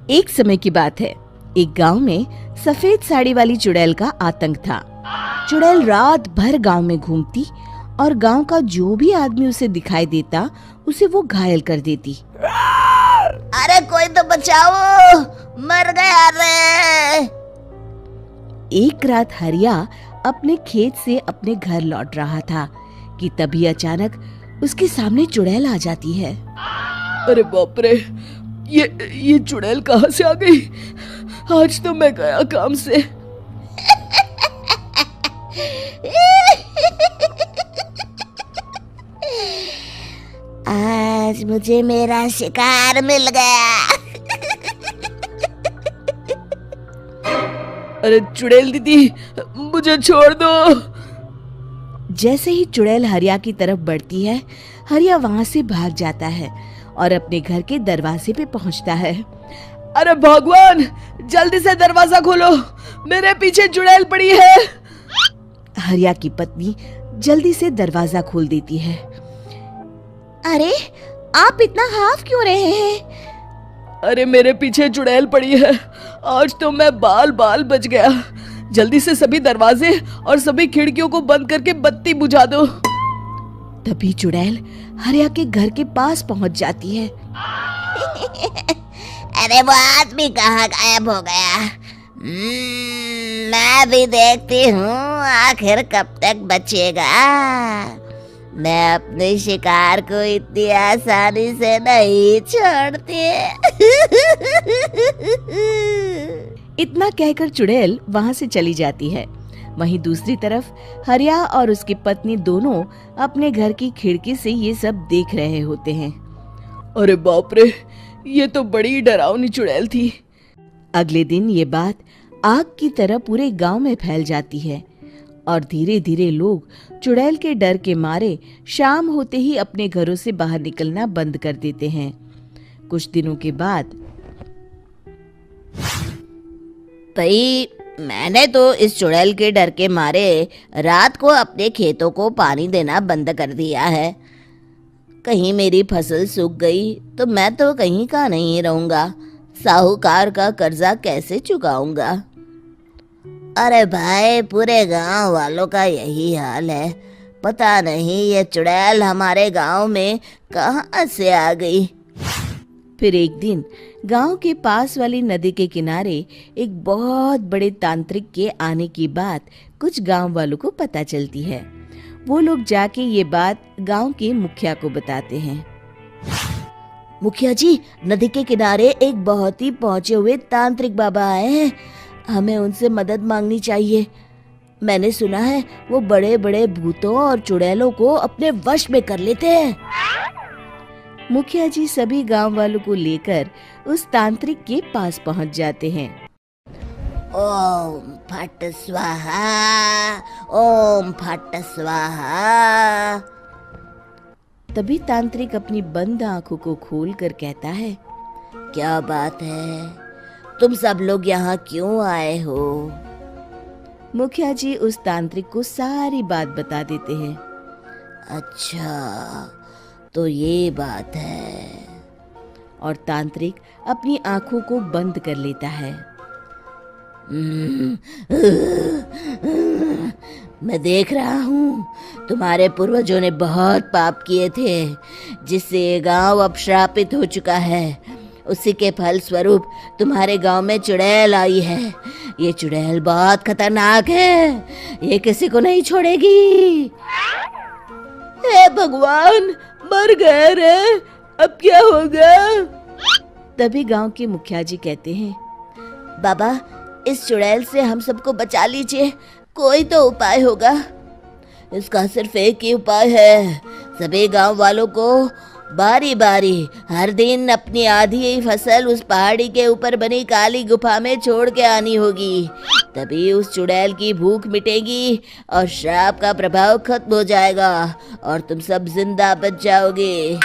एक समय की बात है। एक गांव में सफेद साड़ी वाली चुड़ैल का आतंक था। चुड़ैल रात भर गांव में घूमती और गांव का जो भी आदमी उसे दिखाई देता उसे वो घायल कर देती। अरे कोई तो बचाओ, मर गया रे। एक रात हरिया अपने खेत से अपने घर लौट रहा था कि तभी अचानक उसके सामने चुड़ैल आ जाती है। अरे बाप रे, ये चुड़ैल कहाँ से आ गई? आज तो मैं गया काम से। आज मुझे मेरा शिकार मिल गया। अरे चुड़ैल दीदी, मुझे छोड़ दो। जैसे ही चुड़ैल हरिया की तरफ बढ़ती है, हरिया वहां से भाग जाता है और अपने घर के दरवाजे पे पहुंचता है। अरे भगवान, जल्दी से दरवाजा खोलो, मेरे पीछे चुड़ैल पड़ी है। हरिया की पत्नी जल्दी से दरवाजा खोल देती है। अरे आप इतना हाफ क्यों रहे हैं? अरे मेरे पीछे चुड़ैल पड़ी है, आज तो मैं बाल बाल बच गया। जल्दी से सभी दरवाजे और सभी खिड़कियों को बंद करके बत्ती बुझा दो। तभी चुड़ैल हरिया के घर के पास पहुंच जाती है। अरे वो आदमी कहाँ गायब हो गया? मैं भी देखती हूँ आखिर कब तक बचेगा। मैं अपने शिकार को इतनी आसानी से नहीं छोड़ती। इतना कहकर चुड़ैल वहां से चली जाती है। वहीं दूसरी तरफ हरिया और उसकी पत्नी दोनों अपने घर की खिड़की से ये सब देख रहे होते हैं। अरे बाप रे, ये तो बड़ी डरावनी चुड़ैल थी। अगले दिन ये बात आग की तरह पूरे गांव में फैल जाती है और धीरे धीरे लोग चुड़ैल के डर के मारे शाम होते ही अपने घरों से बाहर निकलना बंद कर देते हैं। कुछ दिनों के बाद भाई, मैंने तो इस चुड़ैल के डर के मारे रात को अपने खेतों को पानी देना बंद कर दिया है। कहीं मेरी फसल सूख गई तो मैं तो कहीं का नहीं रहूंगा। साहूकार का कर्जा कैसे चुकाऊंगा? अरे भाई, पूरे गांव वालों का यही हाल है। पता नहीं ये चुड़ैल हमारे गांव में कहां से आ गई। फिर एक दिन गांव के पास वाली नदी के किनारे एक बहुत बड़े तांत्रिक के आने की बात कुछ गांव वालों को पता चलती है। वो लोग जाके ये बात गांव के मुखिया को बताते हैं। मुखिया जी, नदी के किनारे एक बहुत ही पहुंचे हुए तांत्रिक बाबा आए हैं। हमें उनसे मदद मांगनी चाहिए। मैंने सुना है वो बड़े बड़े भूतों और चुड़ैलों को अपने वश में कर लेते हैं। मुखिया जी सभी गांव वालों को लेकर उस तांत्रिक के पास पहुंच जाते हैं। ओम फट स्वाहा, ओम फट स्वाहा। तभी तांत्रिक अपनी बंद आंखों को खोलकर कहता है, क्या बात है? तुम सब लोग यहाँ क्यों आए हो? मुखिया जी उस तांत्रिक को सारी बात बता देते हैं। अच्छा, तो ये बात है। और तांत्रिक अपनी आंखों को बंद कर लेता है। मैं देख रहा हूँ तुम्हारे पूर्वजों ने बहुत पाप किए थे, जिससे ये गांव अब श्रापित हो चुका है। उसी के फल स्वरूप तुम्हारे गांव में चुड़ैल आई है। ये चुड़ैल बहुत खतरनाक है, ये किसी को नहीं छोड़ेगी। हे भगवान, मर गए रे, अब क्या होगा? तभी गांव के मुखिया जी कहते हैं, बाबा, इस चुड़ैल से हम सबको बचा लीजिए। कोई तो उपाय होगा। इसका सिर्फ एक ही उपाय है। सभी गांव वालों को बारी बारी हर दिन अपनी आधी फसल उस पहाड़ी के ऊपर बनी काली गुफा में छोड़ के आनी होगी। तभी उस चुड़ैल की भूख मिटेगी और श्राप का प्रभाव खत्म हो जाएगा और तुम सब जिंदा बच जाओगे।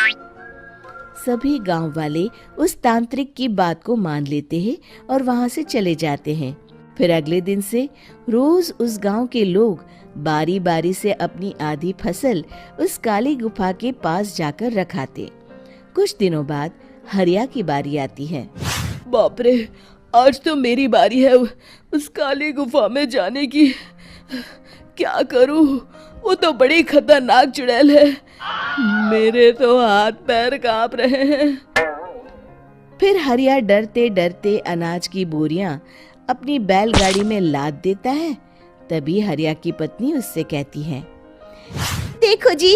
सभी गांव वाले उस तांत्रिक की बात को मान लेते हैं और वहां से चले जाते हैं। फिर अगले दिन से रोज उस गांव के लोग बारी बारी से अपनी आधी फसल उस काली गुफा के पास जाकर रखाते। कुछ दिनों बाद हरिया की बारी आती है। बाप रे, आज तो मेरी बारी है उस काली गुफा में जाने की। क्या करूं, वो तो बड़ी खतरनाक चुड़ैल है। मेरे तो हाथ पैर कांप रहे हैं। फिर हरिया डरते डरते अनाज की बोरियां अपनी बैलगाड़ी में लाद देता है। तभी हरिया की पत्नी उससे कहती है, देखो जी,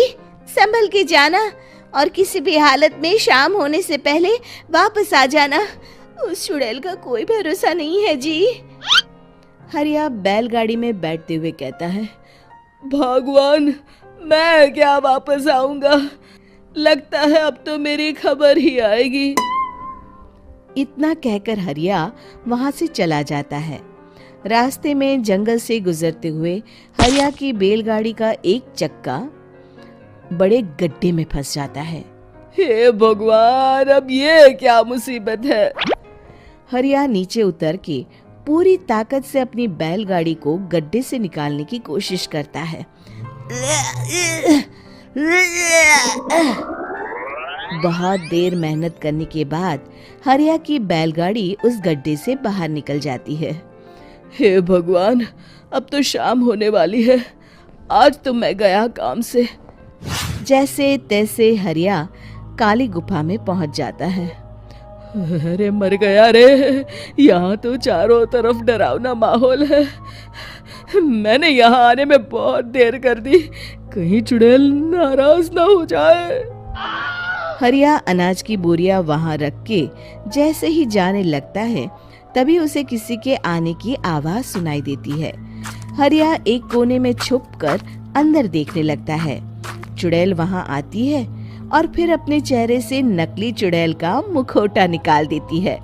संभल के जाना और किसी भी हालत में शाम होने से पहले वापस आ जाना। उस चुड़ैल का कोई भरोसा नहीं है जी। हरिया बैलगाड़ी में बैठते हुए कहता है, भगवान, मैं क्या वापस आऊंगा? लगता है अब तो मेरी खबर ही आएगी। इतना कहकर हरिया वहां से चला जाता है। रास्ते में जंगल से गुजरते हुए हरिया की बैलगाड़ी का एक चक्का बड़े गड्ढे में फंस जाता है। हे भगवान, अब ये क्या मुसीबत है? हरिया नीचे उतर के पूरी ताकत से अपनी बैलगाड़ी को गड्ढे से निकालने की कोशिश करता है। बहुत देर मेहनत करने के बाद हरिया की बैलगाड़ी उस गड्ढे से बाहर निकल जाती है। हे भगवान, अब तो शाम होने वाली है। आज तो मैं गया काम से। जैसे तैसे हरिया काली गुफा में पहुंच जाता है। अरे मर गया रे, यहाँ तो चारों तरफ डरावना माहौल है। मैंने यहाँ आने में बहुत देर कर दी, कहीं चुड़ैल नाराज ना हो जाए। हरिया अनाज की बोरियां वहां रख के जैसे ही जाने लगता है, तभी उसे किसी के आने की आवाज सुनाई देती है। हरिया एक कोने में छुपकर अंदर देखने लगता है। चुड़ैल वहां आती है और फिर अपने चेहरे से नकली चुड़ैल का मुखौटा निकाल देती है।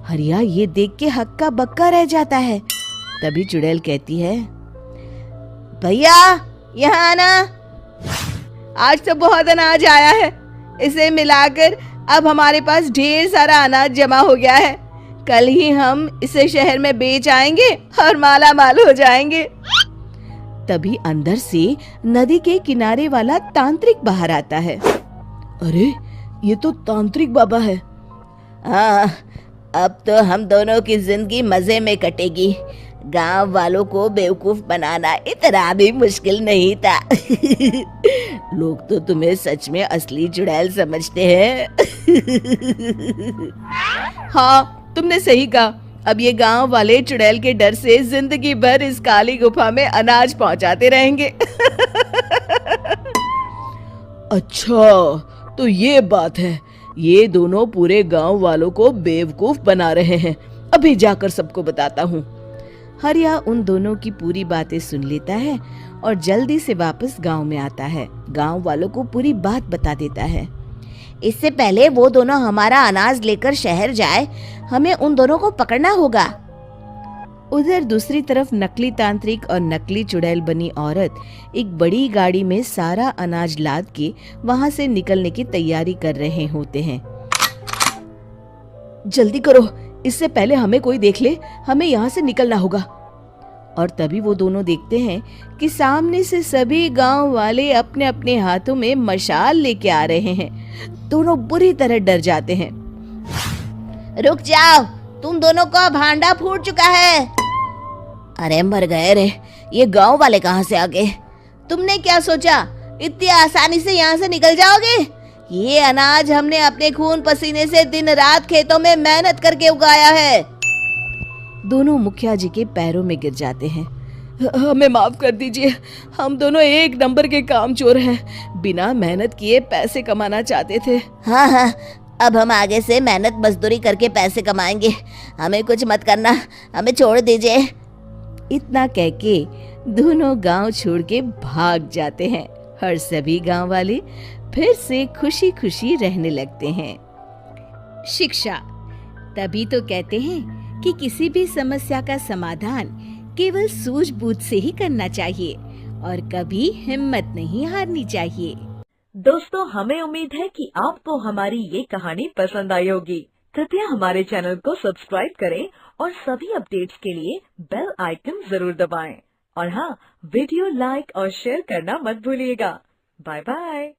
हरिया ये देख के हक्का बक्का रह जाता है। तभी चुड़ैल कहती है, भैया यहाँ आना। आज तो बहुत अनाज आया है, इसे मिलाकर अब हमारे पास ढेर सारा अनाज जमा हो गया है। कल ही हम इसे शहर में बेच आएंगे और माला माल हो जाएंगे। तभी अंदर से नदी के किनारे वाला तांत्रिक बाहर आता है। अरे, ये तो तांत्रिक बाबा है। हाँ, अब तो हम दोनों की जिंदगी मजे में कटेगी। गांव वालों को बेवकूफ बनाना इतना भी मुश्किल नहीं था। लोग तो तुम्हें सच में असली चुड़ैल समझते हैं। हाँ, तुमने सही कहा। अब ये गांव वाले चुड़ैल के डर से जिंदगी भर इस काली गुफा में अनाज पहुंचाते रहेंगे। अच्छा, तो ये बात है। ये दोनों पूरे गांव वालों को बेवकूफ बना रहे हैं। अभी जाकर सबको बताता हूँ। हरिया उन दोनों की पूरी बातें सुन लेता है और जल्दी से वापस गांव में आता है। गांव वालों को पूरी बात बता देता है। इससे पहले वो दोनों हमारा अनाज लेकर शहर जाए, हमें उन दोनों को पकड़ना होगा। उधर दूसरी तरफ नकली तांत्रिक और नकली चुड़ैल बनी औरत एक बड़ी गाड़ी में सारा अनाज लाद के वहां से निकलने की तैयारी कर रहे होते हैं। जल्दी करो, इससे पहले हमें कोई देख ले। हमें यहाँ से निकलना होगा। और तभी वो दोनों देखते हैं कि सामने से सभी गांव वाले अपने अपने हाथों में मशाल लेके आ रहे हैं। दोनों बुरी तरह डर जाते हैं। रुक जाओ, तुम दोनों का भांडा फूट चुका है। अरे मर गए रे, ये गांव वाले कहाँ से आ गए? तुमने क्या सोचा इतनी आसानी से यहाँ से निकल जाओगे? ये अनाज हमने अपने खून पसीने से दिन रात खेतों में मेहनत करके उगाया है। दोनों मुखिया जी के पैरों में गिर जाते हैं। हमें माफ कर दीजिए, हम दोनों एक नंबर के कामचोर हैं। बिना मेहनत किए पैसे कमाना चाहते थे। हाँ, अब हम आगे से मेहनत मजदूरी करके पैसे कमाएंगे। हमें कुछ मत करना, हमें छोड़ दीजिए। इतना कह के दोनों गांव छोड़ के भाग जाते हैं और सभी गांव वाले फिर से खुशी खुशी रहने लगते हैं। शिक्षा, तभी तो कहते हैं कि किसी भी समस्या का समाधान केवल सूझबूझ से ही करना चाहिए और कभी हिम्मत नहीं हारनी चाहिए। दोस्तों, हमें उम्मीद है कि आपको हमारी ये कहानी पसंद आई होगी। कृपया हमारे चैनल को सब्सक्राइब करें और सभी अपडेट्स के लिए बेल आइकन जरूर दबाएं। और हाँ, वीडियो लाइक और शेयर करना मत भूलिएगा। Bye bye.